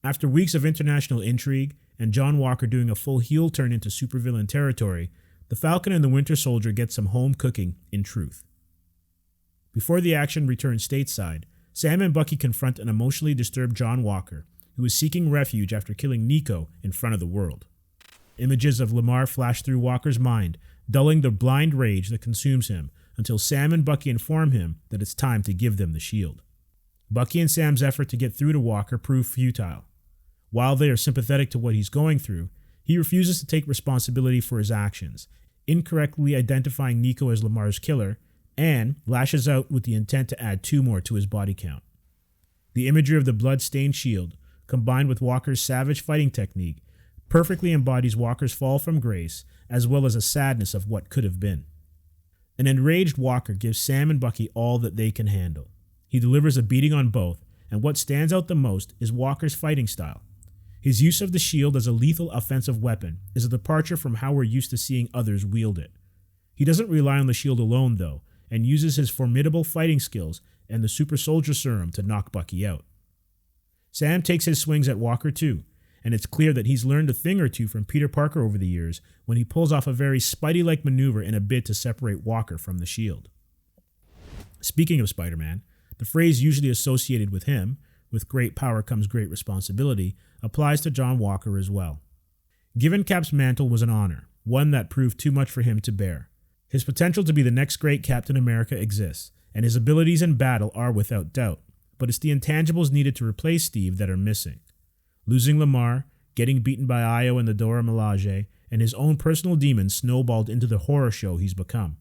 After weeks of international intrigue and John Walker doing a full heel turn into supervillain territory, the Falcon and the Winter Soldier get some home cooking in truth. Before the action returns stateside, Sam and Bucky confront an emotionally disturbed John Walker, who is seeking refuge after killing Nico in front of the world. Images of Lamar flash through Walker's mind, dulling the blind rage that consumes him until Sam and Bucky inform him that it's time to give them the shield. Bucky and Sam's effort to get through to Walker prove futile. While they are sympathetic to what he's going through, he refuses to take responsibility for his actions, incorrectly identifying Nico as Lamar's killer, and lashes out with the intent to add 2 more to his body count. The imagery of the blood-stained shield, combined with Walker's savage fighting technique, perfectly embodies Walker's fall from grace, as well as a sadness of what could have been. An enraged Walker gives Sam and Bucky all that they can handle. He delivers a beating on both, and what stands out the most is Walker's fighting style. His use of the shield as a lethal offensive weapon is a departure from how we're used to seeing others wield it. He doesn't rely on the shield alone, though, and uses his formidable fighting skills and the super soldier serum to knock Bucky out. Sam takes his swings at Walker too, and it's clear that he's learned a thing or two from Peter Parker over the years when he pulls off a very Spidey-like maneuver in a bid to separate Walker from the shield. Speaking of Spider-Man, the phrase usually associated with him, "with great power comes great responsibility," applies to John Walker as well. Given Cap's mantle was an honor, one that proved too much for him to bear. His potential to be the next great Captain America exists, and his abilities in battle are without doubt, but it's the intangibles needed to replace Steve that are missing. Losing Lamar, getting beaten by Io and the Dora Milaje, and his own personal demons snowballed into the horror show he's become.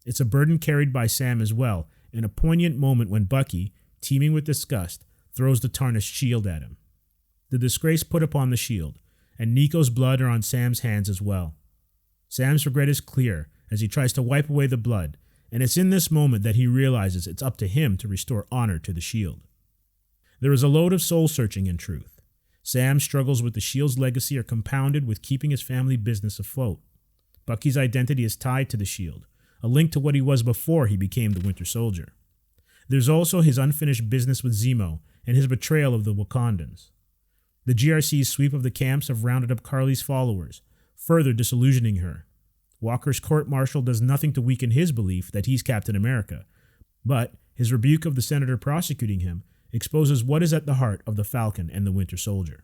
It's a burden carried by Sam as well, in a poignant moment when Bucky, teeming with disgust, throws the tarnished shield at him. The disgrace put upon the shield, and Nico's blood are on Sam's hands as well. Sam's regret is clear as he tries to wipe away the blood, and it's in this moment that he realizes it's up to him to restore honor to the shield. There is a load of soul-searching in truth. Sam's struggles with the shield's legacy are compounded with keeping his family business afloat. Bucky's identity is tied to the shield, a link to what he was before he became the Winter Soldier. There's also his unfinished business with Zemo and his betrayal of the Wakandans. The GRC's sweep of the camps have rounded up Carly's followers, further disillusioning her. Walker's court-martial does nothing to weaken his belief that he's Captain America, but his rebuke of the senator prosecuting him exposes what is at the heart of the Falcon and the Winter Soldier.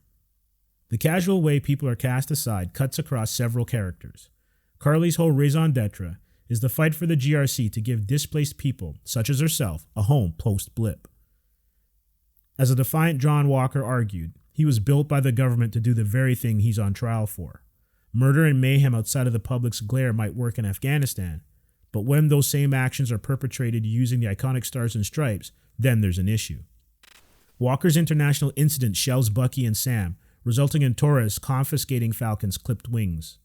The casual way people are cast aside cuts across several characters. Carly's whole raison d'etre is the fight for the GRC to give displaced people, such as herself, a home post-blip. As a defiant John Walker argued, he was built by the government to do the very thing he's on trial for. Murder and mayhem outside of the public's glare might work in Afghanistan, but when those same actions are perpetrated using the iconic stars and stripes, then there's an issue. Walker's international incident shells Bucky and Sam, resulting in Torres confiscating Falcon's clipped wings.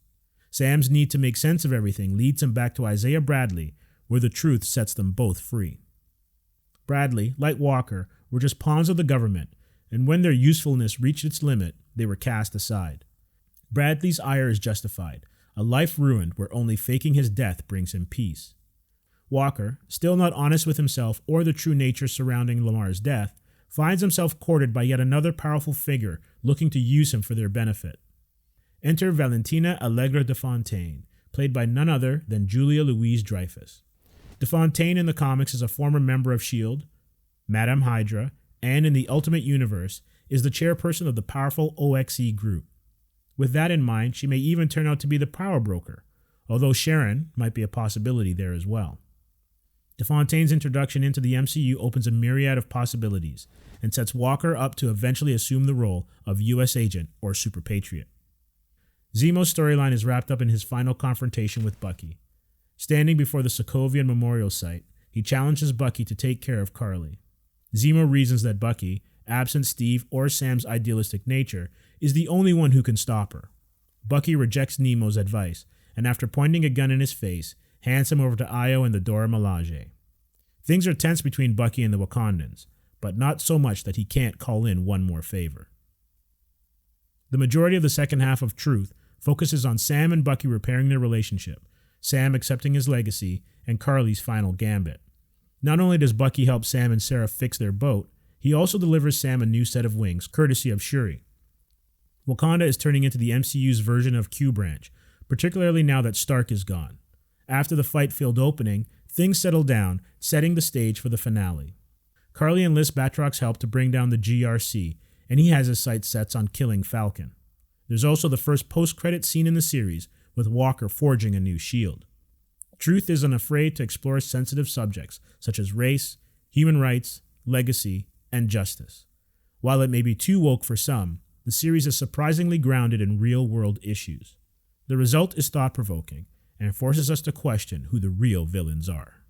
Sam's need to make sense of everything leads him back to Isaiah Bradley, where the truth sets them both free. Bradley, like Walker, were just pawns of the government, and when their usefulness reached its limit, they were cast aside. Bradley's ire is justified, a life ruined where only faking his death brings him peace. Walker, still not honest with himself or the true nature surrounding Lamar's death, finds himself courted by yet another powerful figure looking to use him for their benefit. Enter Valentina Allegra de Fontaine, played by none other than Julia Louise-Dreyfus. De Fontaine in the comics is a former member of S.H.I.E.L.D., Madame Hydra, and in the Ultimate Universe is the chairperson of the powerful OXE group. With that in mind, she may even turn out to be the power broker, although Sharon might be a possibility there as well. De Fontaine's introduction into the MCU opens a myriad of possibilities and sets Walker up to eventually assume the role of U.S. Agent or Super Patriot. Zemo's storyline is wrapped up in his final confrontation with Bucky. Standing before the Sokovian Memorial Site, he challenges Bucky to take care of Carly. Zemo reasons that Bucky, absent Steve or Sam's idealistic nature, is the only one who can stop her. Bucky rejects Nemo's advice, and after pointing a gun in his face, hands him over to Io and the Dora Milaje. Things are tense between Bucky and the Wakandans, but not so much that he can't call in one more favor. The majority of the second half of Truth focuses on Sam and Bucky repairing their relationship, Sam accepting his legacy, and Carly's final gambit. Not only does Bucky help Sam and Sarah fix their boat, He also delivers Sam a new set of wings, courtesy of Shuri. Wakanda is turning into the MCU's version of Q Branch, particularly now that Stark is gone. After the fight-filled opening, things settle down, setting the stage for the finale. Karli enlists Batrocc's help to bring down the GRC, and he has his sights set on killing Falcon. There's also the first post-credit scene in the series, with Walker forging a new shield. Truth is unafraid to explore sensitive subjects, such as race, human rights, legacy, and justice. While it may be too woke for some, the series is surprisingly grounded in real-world issues. The result is thought-provoking, and forces us to question who the real villains are.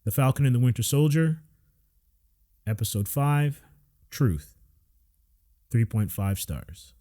The Falcon and the Winter Soldier, Episode 5, Truth, 3.5 stars.